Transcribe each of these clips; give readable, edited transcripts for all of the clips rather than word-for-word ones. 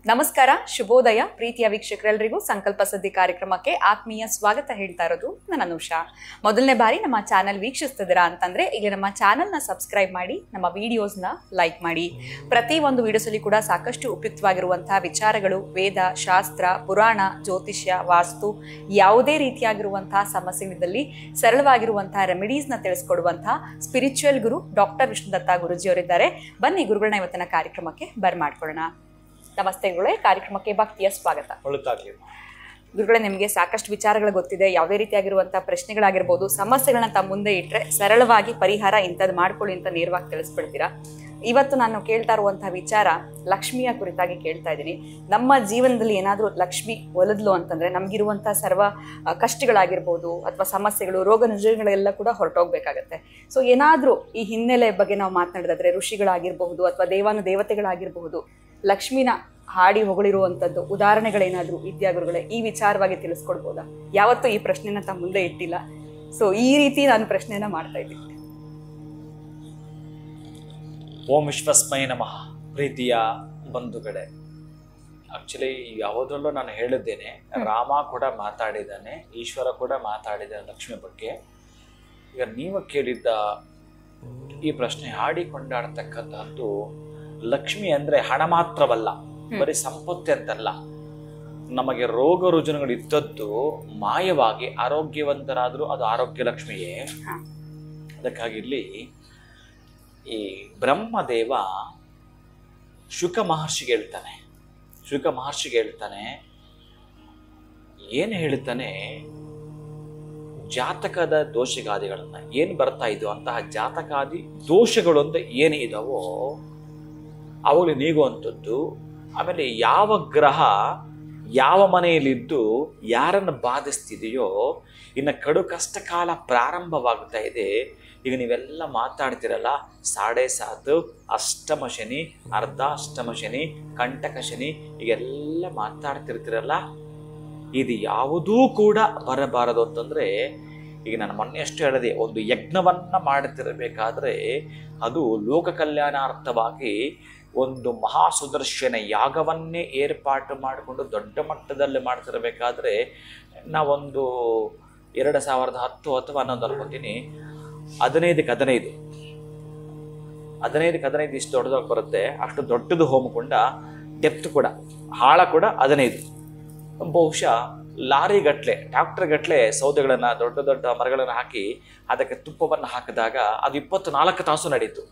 ನಮಸ್ಕಾರ, ಶುಭೋದಯ ಪ್ರೀತಿಯ ವೀಕ್ಷಕರೆಲ್ಲರಿಗೂ ಸಂಕಲ್ಪ ಸದ್ದಿ ಕಾರ್ಯಕ್ರಮಕ್ಕೆ ಆತ್ಮೀಯ ಸ್ವಾಗತ ಹೇಳ್ತಾ ಇರೋದು ನಾನು ಅನುಷಾ. ಮೊದಲನೇ ಬಾರಿ ನಮ್ಮ ಚಾನಲ್ ವೀಕ್ಷಿಸ್ತಿದ್ದೀರಾ ಅಂತಂದ್ರೆ ಈಗ ನಮ್ಮ ಚಾನಲ್ನ ಸಬ್ಸ್ಕ್ರೈಬ್ ಮಾಡಿ, ನಮ್ಮ ವಿಡಿಯೋಸ್ನ ಲೈಕ್ ಮಾಡಿ. ಪ್ರತಿ ಒಂದು ವಿಡಿಯೋಸಲ್ಲಿ ಕೂಡ ಸಾಕಷ್ಟು ಉಪಯುಕ್ತವಾಗಿರುವಂತಹ ವಿಚಾರಗಳು, ವೇದ, ಶಾಸ್ತ್ರ, ಪುರಾಣ, ಜ್ಯೋತಿಷ್ಯ, ವಾಸ್ತು, ಯಾವುದೇ ರೀತಿಯಾಗಿರುವಂತಹ ಸಮಸ್ಯೆಗಳಲ್ಲಿ ಸರಳವಾಗಿರುವಂತಹ ರೆಮಿಡೀಸ್ನ ತಿಳಿಸ್ಕೊಡುವಂತಹ ಸ್ಪಿರಿಚುವಲ್ ಗುರು ಡಾಕ್ಟರ್ ವಿಷ್ಣುದತ್ತ ಗುರುಜಿಯವರಿದ್ದಾರೆ. ಬನ್ನಿ ಗುರುಗಳನ್ನ ಇವತ್ತಿನ ಕಾರ್ಯಕ್ರಮಕ್ಕೆ ಬರ್ಮಾಡ್ಕೊಳ್ಳೋಣ. ನಮಸ್ತೆ ಗುರುಗಳೇ, ಕಾರ್ಯಕ್ರಮಕ್ಕೆ ಭಕ್ತಿಯ ಸ್ವಾಗತ. ಗುರುಗಳೇ, ನಿಮಗೆ ಸಾಕಷ್ಟು ವಿಚಾರಗಳು ಗೊತ್ತಿದೆ. ಯಾವುದೇ ರೀತಿಯಾಗಿರುವಂತಹ ಪ್ರಶ್ನೆಗಳಾಗಿರ್ಬೋದು, ಸಮಸ್ಯೆಗಳನ್ನ ತಮ್ಮ ಮುಂದೆ ಇಟ್ಟರೆ ಸರಳವಾಗಿ ಪರಿಹಾರ ಇಂಥದ್ದು ಮಾಡ್ಕೊಳ್ಳಿ ಅಂತ ನೇರವಾಗಿ ತಿಳಿಸ್ಬಿಡ್ತೀರಾ. ಇವತ್ತು ನಾನು ಕೇಳ್ತಾ ಇರುವಂತಹ ವಿಚಾರ ಲಕ್ಷ್ಮಿಯ ಕುರಿತಾಗಿ ಕೇಳ್ತಾ ಇದ್ದೀನಿ. ನಮ್ಮ ಜೀವನದಲ್ಲಿ ಏನಾದರೂ ಲಕ್ಷ್ಮಿ ಒಲಿದ್ಲು ಅಂತಂದ್ರೆ ನಮಗಿರುವಂತಹ ಸರ್ವ ಕಷ್ಟಗಳಾಗಿರ್ಬೋದು ಅಥವಾ ಸಮಸ್ಯೆಗಳು, ರೋಗ ರುಜಿನಗಳೆಲ್ಲ ಕೂಡ ಹೊರಟೋಗ್ಬೇಕಾಗತ್ತೆ. ಸೊ ಏನಾದರೂ ಈ ಹಿನ್ನೆಲೆ ಬಗ್ಗೆ ನಾವು ಮಾತನಾಡಿದ್ರೆ ಋಷಿಗಳಾಗಿರಬಹುದು ಅಥವಾ ದೇವತೆಗಳಾಗಿರಬಹುದು, ಲಕ್ಷ್ಮಿನ ಹಾಡಿ ಹೊಗಳಿರುವಂಥದ್ದು ಉದಾಹರಣೆಗಳೇನಾದರೂ ಇದೆಯಾ ಗುರುಗಳೇ? ಈ ವಿಚಾರವಾಗಿ ತಿಳಿಸ್ಕೊಡ್ಬೋದಾ? ಯಾವತ್ತೂ ಈ ಪ್ರಶ್ನೆನ ತಮ್ಮ ಮುಂದೆ ಇಟ್ಟಿಲ್ಲ. ಸೊ ಈ ರೀತಿ ನಾನು ಪ್ರಶ್ನೆನ ಮಾಡ್ತಾ ಇದ್ದೀನಿ. ಓಂ ವಿಶ್ವಸ್ಮೈ ನಮಃ. ಪ್ರೀತಿಯ ಬಂಧುಗಳೇ, ಆಕ್ಚುಲಿ ಯಾವುದ್ರಲ್ಲೂ ನಾನು ಹೇಳಿದ್ದೇನೆ, ರಾಮ ಕೂಡ ಮಾತಾಡಿದ್ದಾನೆ, ಈಶ್ವರ ಕೂಡ ಮಾತಾಡಿದ್ದಾನೆ ಲಕ್ಷ್ಮಿ ಬಗ್ಗೆ. ಈಗ ನೀವು ಕೇಳಿದ್ದ ಈ ಪ್ರಶ್ನೆ ಹಾಡಿ ಕೊಂಡಾಡ್ತಕ್ಕಂಥದ್ದು, ಲಕ್ಷ್ಮಿ ಅಂದ್ರೆ ಹಣ ಮಾತ್ರವಲ್ಲ, ಬರೀ ಸಂಪತ್ತಿ ಅಂತಲ್ಲ. ನಮಗೆ ರೋಗ ರುಜಿನಗಳು ಇದ್ದದ್ದು ಮಾಯವಾಗಿ ಆರೋಗ್ಯವಂತರಾದರೂ ಅದು ಆರೋಗ್ಯ ಲಕ್ಷ್ಮಿಯೇ. ಅದಕ್ಕಾಗಿ ಇಲ್ಲಿ ಈ ಬ್ರಹ್ಮದೇವ ಶುಕ ಮಹರ್ಷಿಗೆ ಹೇಳ್ತಾನೆ, ಏನು ಹೇಳ್ತಾನೆ, ಜಾತಕದ ದೋಷಗಾದಿಗಳನ್ನ ಏನು ಬರ್ತಾ ಇದ್ವು ಅಂತಹ ಜಾತಕಾದಿ ದೋಷಗಳು ಅಂತ ಏನು ಇದಾವೋ ಅವುಗಳು ನೀಗುವಂಥದ್ದು. ಆಮೇಲೆ ಯಾವ ಗ್ರಹ ಯಾವ ಮನೆಯಲ್ಲಿದ್ದು ಯಾರನ್ನು ಬಾಧಿಸ್ತಿದೆಯೋ ಇನ್ನು ಕಡು ಕಷ್ಟ ಕಾಲ ಪ್ರಾರಂಭವಾಗ್ತಾ ಇದೆ. ಈಗ ನೀವೆಲ್ಲ ಮಾತಾಡ್ತಿರಲ್ಲ, 7.5 ಅಷ್ಟಮ ಶನಿ, ಅರ್ಧ ಅಷ್ಟಮ ಶನಿ, ಕಂಟಕ ಶನಿ, ಈಗೆಲ್ಲ ಮಾತಾಡ್ತಿರ್ತಿರಲ್ಲ, ಇದು ಯಾವುದೂ ಕೂಡ ಬರಬಾರದು ಅಂತಂದ್ರೆ, ಈಗ ನಾನು ಮೊನ್ನೆಯಷ್ಟು ಹೇಳಿದೆ, ಒಂದು ಯಜ್ಞವನ್ನ ಮಾಡ್ತಿರಬೇಕಾದ್ರೆ ಅದು ಲೋಕ ಕಲ್ಯಾಣಾರ್ಥವಾಗಿ ಒಂದು ಮಹಾ ಸುದರ್ಶನ ಯಾಗವನ್ನೇ ಏರ್ಪಾಟು ಮಾಡಿಕೊಂಡು ದೊಡ್ಡ ಮಟ್ಟದಲ್ಲಿ ಮಾಡ್ತಿರಬೇಕಾದ್ರೆ ನಾವೊಂದು 2010 ಅಥವಾ ಅನ್ನೋದು ಅನ್ಕೊತೀನಿ, 15 ಇಷ್ಟು ದೊಡ್ಡದಾಗಿ ಬರುತ್ತೆ. ಅಷ್ಟು ದೊಡ್ಡದು ಹೋಮಕೊಂಡ ಡೆಪ್ತ್ ಕೂಡ, ಆಳ ಕೂಡ 15. ಬಹುಶಃ ಲಾರಿ ಗಟ್ಲೆ, ಟ್ರಾಕ್ಟರ್ ಗಟ್ಲೆ ಸೌದೆಗಳನ್ನ, ದೊಡ್ಡ ದೊಡ್ಡ ಮರಗಳನ್ನು ಹಾಕಿ ಅದಕ್ಕೆ ತುಪ್ಪವನ್ನು ಹಾಕಿದಾಗ ಅದು 24 ತಾಸು ನಡೀತು.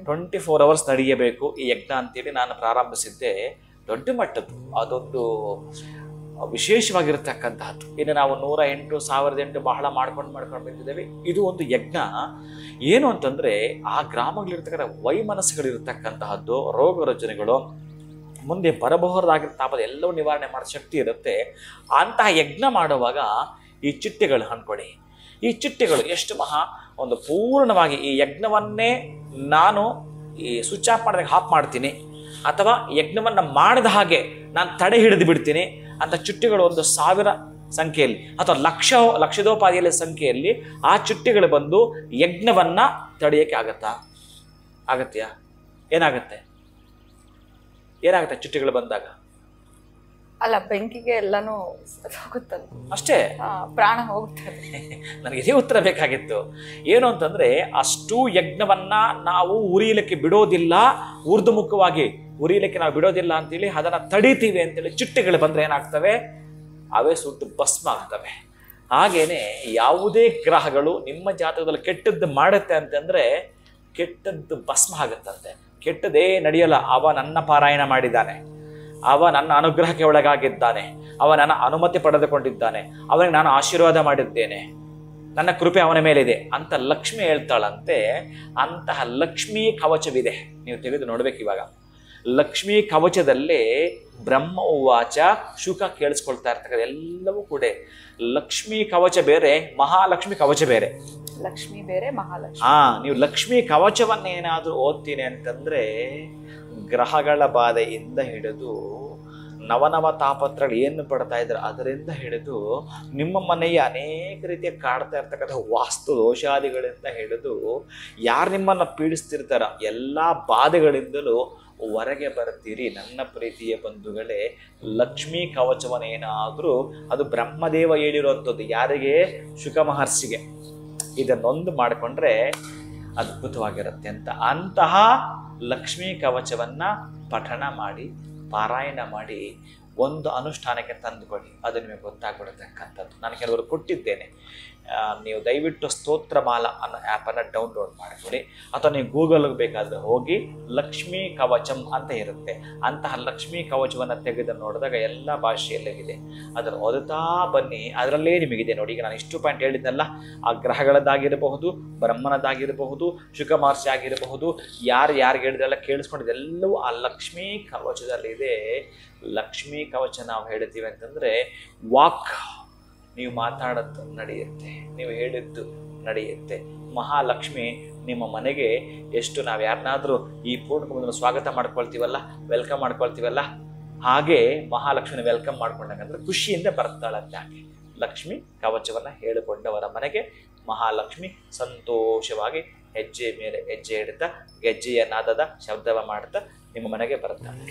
24 hours ನಡೆಯಬೇಕು ಈ ಯಜ್ಞ ಅಂತೇಳಿ ನಾನು ಪ್ರಾರಂಭಿಸಿದ್ದೆ. ದೊಡ್ಡ ಮಟ್ಟದ್ದು, ಅದೊಂದು ವಿಶೇಷವಾಗಿರ್ತಕ್ಕಂತಹದ್ದು. ಇನ್ನು ನಾವು 108, 1008 ಬಹಳ ಮಾಡ್ಕೊಂಡು ಬಂದಿದ್ದೇವೆ. ಇದು ಒಂದು ಯಜ್ಞ. ಏನು ಅಂತಂದ್ರೆ, ಆ ಗ್ರಾಮಗಳಿರ್ತಕ್ಕಂಥ ವೈಮನಸ್ಸುಗಳಿರ್ತಕ್ಕಂತಹದ್ದು, ರೋಗ ರುಜಿನಗಳು ಮುಂದೆ ಬರಬಹುದಾಗಿರೋ ತಾಪದ ಎಲ್ಲವೂ ನಿವಾರಣೆ ಮಾಡೋ ಶಕ್ತಿ ಇರುತ್ತೆ. ಅಂತಹ ಯಜ್ಞ ಮಾಡುವಾಗ ಈ ಚಿಟ್ಟೆಗಳು ಹಂಚ್ಕೊಳ್ಳಿ. ಈ ಚಿಟ್ಟೆಗಳು ಎಷ್ಟು ಒಂದು ಪೂರ್ಣವಾಗಿ ಈ ಯಜ್ಞವನ್ನೇ ನಾನು ಈ ಸ್ವಿಚ್ ಆಫ್ ಮಾಡಿದಾಗ ಆಫ್ ಮಾಡ್ತೀನಿ, ಅಥವಾ ಯಜ್ಞವನ್ನು ಮಾಡಿದ ಹಾಗೆ ನಾನು ತಡೆ ಹಿಡಿದು ಬಿಡ್ತೀನಿ ಅಂತ ಚಿಟ್ಟೆಗಳು 1000 ಸಂಖ್ಯೆಯಲ್ಲಿ ಅಥವಾ ಲಕ್ಷದೋಪಾದಿಯಲ್ಲಿ ಸಂಖ್ಯೆಯಲ್ಲಿ ಆ ಚಿಟ್ಟೆಗಳು ಬಂದು ಯಜ್ಞವನ್ನ ತಡೆಯಕ್ಕೆ ಆಗತ್ತಾ? ಏನಾಗುತ್ತೆ ಚಿಟ್ಟೆಗಳು ಬಂದಾಗ? ಅಲ್ಲ, ಬೆಂಕಿಗೆ ಎಲ್ಲಾನು ಹೋಗುತ್ತಲ್ಲ, ಅಷ್ಟೇ, ಪ್ರಾಣ ಹೋಗ್ತದೆ. ನನಗೆ ಇದೇ ಉತ್ತರ ಬೇಕಾಗಿತ್ತು. ಏನು ಅಂತಂದ್ರೆ, ಅಷ್ಟು ಯಜ್ಞವನ್ನ ನಾವು ಉರಿಯಲಿಕ್ಕೆ ಬಿಡೋದಿಲ್ಲ, ಊರ್ಧ್ವಮುಖವಾಗಿ ಉರಿಯಲಿಕ್ಕೆ ನಾವು ಬಿಡೋದಿಲ್ಲ ಅಂತೇಳಿ ಅದನ್ನ ತಡಿತೀವಿ ಅಂತೇಳಿ ಚಿಟ್ಟೆಗಳು ಬಂದ್ರೆ ಏನಾಗ್ತವೆ? ಅವೇ ಸುಟ್ಟು ಭಸ್ಮ ಆಗ್ತವೆ. ಹಾಗೇನೆ ಯಾವುದೇ ಗ್ರಹಗಳು ನಿಮ್ಮ ಜಾತಕದಲ್ಲಿ ಕೆಟ್ಟದ್ದು ಮಾಡುತ್ತೆ ಅಂತಂದ್ರೆ ಕೆಟ್ಟದ್ದು ಭಸ್ಮ ಆಗುತ್ತಂತೆ. ಕೆಟ್ಟದೇ ನಡೆಯಲ್ಲ. ಅವ ನನ್ನ ಪಾರಾಯಣ ಮಾಡಿದ್ದಾನೆ, ಅವ ನನ್ನ ಅನುಗ್ರಹಕ್ಕೆ ಒಳಗಾಗಿದ್ದಾನೆ, ಅವ ನನ್ನ ಅನುಮತಿ ಪಡೆದುಕೊಂಡಿದ್ದಾನೆ, ಅವನಿಗೆ ನಾನು ಆಶೀರ್ವಾದ ಮಾಡಿದ್ದೇನೆ, ನನ್ನ ಕೃಪೆ ಅವನ ಮೇಲಿದೆ ಅಂತ ಲಕ್ಷ್ಮಿ ಹೇಳ್ತಾಳಂತೆ. ಅಂತಹ ಲಕ್ಷ್ಮೀ ಕವಚವಿದೆ, ನೀವು ತೆಗೆದು ನೋಡ್ಬೇಕು. ಇವಾಗ ಲಕ್ಷ್ಮೀ ಕವಚದಲ್ಲೇ ಬ್ರಹ್ಮ ಉವಾಚ ಶುಕ ಕೇಳಿಸ್ಕೊಳ್ತಾ ಇರ್ತಕ್ಕಂಥ ಎಲ್ಲವೂ ಕೂಡ ಲಕ್ಷ್ಮೀ ಕವಚ ಬೇರೆ, ಮಹಾಲಕ್ಷ್ಮಿ ಕವಚ ಬೇರೆ. ಲಕ್ಷ್ಮಿ ಬೇರೆ, ಮಹಾಲಕ್ಷ್ಮಿ. ನೀವು ಲಕ್ಷ್ಮೀ ಕವಚವನ್ನೇನಾದ್ರೂ ಓದ್ತೀನಿ ಅಂತಂದ್ರೆ ಗ್ರಹಗಳ ಬಾಧೆಯಿಂದ ಹಿಡಿದು ನವನವ ತಾಪತ್ರಗಳು ಏನು ಪಡ್ತಾ ಇದ್ದಾರೆ ಅದರಿಂದ ಹಿಡಿದು ನಿಮ್ಮ ಮನೆಯ ಅನೇಕ ರೀತಿಯ ಕಾಡ್ತಾ ಇರ್ತಕ್ಕಂಥ ವಾಸ್ತು ದೋಷಾದಿಗಳಿಂದ ಹಿಡಿದು ಯಾರು ನಿಮ್ಮನ್ನು ಪೀಡಿಸ್ತಿರ್ತಾರ ಎಲ್ಲ ಬಾಧೆಗಳಿಂದಲೂ ಹೊರಗೆ ಬರ್ತೀರಿ. ನನ್ನ ಪ್ರೀತಿಯ ಬಂಧುಗಳೇ, ಲಕ್ಷ್ಮೀ ಕವಚವನ್ನೇನಾದರೂ ಅದು ಬ್ರಹ್ಮದೇವ ಹೇಳಿರುವಂಥದ್ದು ಯಾರಿಗೆ? ಶುಕ ಮಹರ್ಷಿಗೆ. ಇದನ್ನೊಂದು ಮಾಡಿಕೊಂಡ್ರೆ ಅದ್ಭುತವಾಗಿರುತ್ತೆ ಅಂತಹ ಲಕ್ಷ್ಮೀ ಕವಚವನ್ನು ಪಠಣ ಮಾಡಿ ಪಾರಾಯಣ ಮಾಡಿ ಒಂದು ಅನುಷ್ಠಾನಕ್ಕೆ ತಂದುಕೊಳ್ಳಿ. ಅದು ನಿಮಗೆ ಗೊತ್ತಾಗ್ಬಿಡತಕ್ಕಂಥದ್ದು. ನಾನು ಕೆಲವರು ಕೊಟ್ಟಿದ್ದೇನೆ. ನೀವು ದಯವಿಟ್ಟು ಸ್ತೋತ್ರಮಾಲ ಅನ್ನೋ ಆ್ಯಪನ್ನು ಡೌನ್ಲೋಡ್ ಮಾಡಿಕೊಳ್ಳಿ, ಅಥವಾ ನೀವು ಗೂಗಲ್ಗೆ ಬೇಕಾದರೆ ಹೋಗಿ ಲಕ್ಷ್ಮೀ ಕವಚಂ ಅಂತ ಇರುತ್ತೆ. ಅಂತಹ ಲಕ್ಷ್ಮೀ ಕವಚವನ್ನು ತೆಗೆದು ನೋಡಿದಾಗ ಎಲ್ಲ ಭಾಷೆಯಲ್ಲಿದೆ. ಅದನ್ನು ಓದುತ್ತಾ ಬನ್ನಿ, ಅದರಲ್ಲೇ ನಿಮಗಿದೆ ನೋಡಿ. ಈಗ ನಾನು ಇಷ್ಟು ಪಾಯಿಂಟ್ ಹೇಳಿದ್ನಲ್ಲ, ಆ ಗ್ರಹಗಳದ್ದಾಗಿರಬಹುದು, ಬ್ರಹ್ಮನದಾಗಿರಬಹುದು, ಶುಕ ಮಹರ್ಷಿ ಆಗಿರಬಹುದು, ಯಾರಿಗೆ ಹೇಳಿದ್ರೆಲ್ಲ ಕೇಳಿಸ್ಕೊಂಡಿದ್ದೆಲ್ಲವೂ ಆ ಲಕ್ಷ್ಮೀ ಕವಚದಲ್ಲಿದೆ. ಲಕ್ಷ್ಮೀ ಕವಚ ನಾವು ಹೇಳ್ತೀವಿ ಅಂತಂದರೆ ವಾಕ್, ನೀವು ಮಾತಾಡೋದು ನಡೆಯುತ್ತೆ, ನೀವು ಹೇಳಿದ್ದು ನಡೆಯುತ್ತೆ. ಮಹಾಲಕ್ಷ್ಮಿ ನಿಮ್ಮ ಮನೆಗೆ ಎಷ್ಟು ನಾವು ಯಾರನ್ನಾದರೂ ಈ ಪೂರ್ಣಕುಂಭದಲ್ಲಿ ಸ್ವಾಗತ ಮಾಡ್ಕೊಳ್ತೀವಲ್ಲ, ವೆಲ್ಕಮ್ ಮಾಡ್ಕೊಳ್ತೀವಲ್ಲ, ಹಾಗೆ ಮಹಾಲಕ್ಷ್ಮಿನ ವೆಲ್ಕಮ್ ಮಾಡ್ಕೊಂಡಾಗಂದ್ರೆ ಖುಷಿಯಿಂದ ಬರ್ತಾಳಂತೆ. ಹಾಗೆ ಲಕ್ಷ್ಮಿ ಕವಚವನ್ನು ಹೇಳಿಕೊಂಡವರ ಮನೆಗೆ ಮಹಾಲಕ್ಷ್ಮಿ ಸಂತೋಷವಾಗಿ ಹೆಜ್ಜೆ ಮೇಲೆ ಹೆಜ್ಜೆ ಇಡ್ತಾ ಗೆಜ್ಜೆಯ ನಾದದ ಶಬ್ದವ ಮಾಡ್ತಾ ನಿಮ್ಮ ಮನೆಗೆ ಬರ್ತಾಳೆ.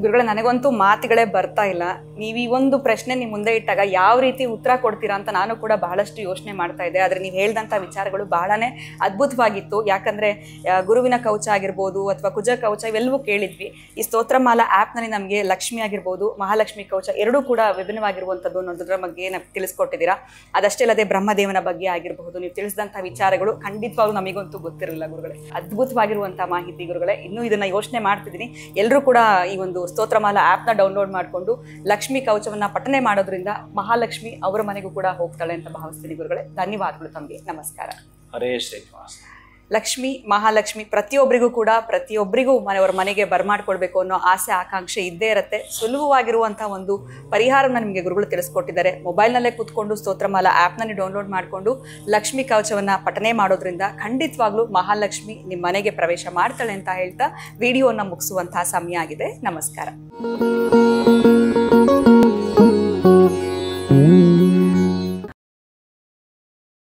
ಗುರುಗಳೇ, ನನಗಂತೂ ಮಾತುಗಳೇ ಬರ್ತಾ ಇಲ್ಲ. ನೀವು ಈ ಒಂದು ಪ್ರಶ್ನೆ ನಿಮ್ಮ ಮುಂದೆ ಇಟ್ಟಾಗ ಯಾವ ರೀತಿ ಉತ್ತರ ಕೊಡ್ತೀರಾ ಅಂತ ನಾನು ಕೂಡ ಬಹಳಷ್ಟು ಯೋಚನೆ ಮಾಡ್ತಾ ಇದ್ದೆ. ಆದರೆ ನೀವು ಹೇಳಿದಂಥ ವಿಚಾರಗಳು ಬಹಳನೇ ಅದ್ಭುತವಾಗಿತ್ತು. ಯಾಕಂದರೆ ಗುರುವಿನ ಕವಚ ಆಗಿರ್ಬೋದು ಅಥವಾ ಕುಜ ಕವಚ ಇವೆಲ್ಲವೂ ಕೇಳಿದ್ವಿ. ಈ ಸ್ತೋತ್ರಮಾಲಾ ಆ್ಯಪ್ನಲ್ಲಿ ನಮಗೆ ಲಕ್ಷ್ಮಿ ಆಗಿರ್ಬೋದು, ಮಹಾಲಕ್ಷ್ಮಿ ಕವಚ ಎರಡೂ ಕೂಡ ವಿಭಿನ್ನವಾಗಿರುವಂಥದ್ದು ಅನ್ನೋದ್ರ ಬಗ್ಗೆ ತಿಳಿಸ್ಕೊಟ್ಟಿದ್ದೀರಾ. ಅದಷ್ಟೇ ಅಲ್ಲದೆ ಬ್ರಹ್ಮದೇವನ ಬಗ್ಗೆ ಆಗಿರಬಹುದು ನೀವು ತಿಳಿಸಿದಂಥ ವಿಚಾರಗಳು ಖಂಡಿತವಾಗ್ಲೂ ನಮಗಂತೂ ಗೊತ್ತಿರಲಿಲ್ಲ ಗುರುಗಳೇ. ಅದ್ಭುತವಾಗಿರುವಂಥ ಮಾಹಿತಿ ಗುರುಗಳೇ. ಇನ್ನೂ ಇದನ್ನು ಯೋಚನೆ ಮಾಡ್ತಿದ್ದೀನಿ. ಎಲ್ಲರೂ ಕೂಡ ಈ ಒಂದು ಸ್ತೋತ್ರಮಾಲಾ ಆ್ಯಪ್ನ ಡೌನ್ಲೋಡ್ ಮಾಡಿಕೊಂಡು ಲಕ್ಷ್ಮೀ ಕವಚವನ್ನ ಪಠನೆ ಮಾಡೋದ್ರಿಂದ ಮಹಾಲಕ್ಷ್ಮಿ ಅವರ ಮನೆಗೂ ಕೂಡ ಹೋಗ್ತಾಳೆ ಅಂತ ಭಾವಿಸ್ತೀನಿ ಗುರುಗಳೇ. ಧನ್ಯವಾದಗಳು ತಮಗೆ. ನಮಸ್ಕಾರ. ಹರೇ ಶ್ರೀನಿವಾಸ. ಲಕ್ಷ್ಮಿ ಮಹಾಲಕ್ಷ್ಮಿ ಪ್ರತಿಯೊಬ್ಬರಿಗೂ ಮನೆಯವರ ಮನೆಗೆ ಬರ್ಮಾಡ್ಕೊಳ್ಬೇಕು ಅನ್ನೋ ಆಸೆ ಆಕಾಂಕ್ಷೆ ಇದ್ದೇ ಇರುತ್ತೆ. ಸುಲಭವಾಗಿರುವಂಥ ಒಂದು ಪರಿಹಾರನ ನಿಮಗೆ ಗುರುಗಳು ತಿಳಿಸ್ಕೊಟ್ಟಿದ್ದಾರೆ. ಮೊಬೈಲ್ನಲ್ಲೇ ಕೂತ್ಕೊಂಡು ಸ್ತೋತ್ರಮಾಲಾ ಆ್ಯಪ್ನಲ್ಲಿ ಡೌನ್ಲೋಡ್ ಮಾಡಿಕೊಂಡು ಲಕ್ಷ್ಮಿ ಕವಚವನ್ನು ಪಠನೆ ಮಾಡೋದ್ರಿಂದ ಖಂಡಿತವಾಗ್ಲೂ ಮಹಾಲಕ್ಷ್ಮಿ ನಿಮ್ಮ ಮನೆಗೆ ಪ್ರವೇಶ ಮಾಡ್ತಾಳೆ ಅಂತ ಹೇಳ್ತಾ ವಿಡಿಯೋನ ಮುಗಿಸುವಂತಹ ಸಮಯ ಆಗಿದೆ. ನಮಸ್ಕಾರ.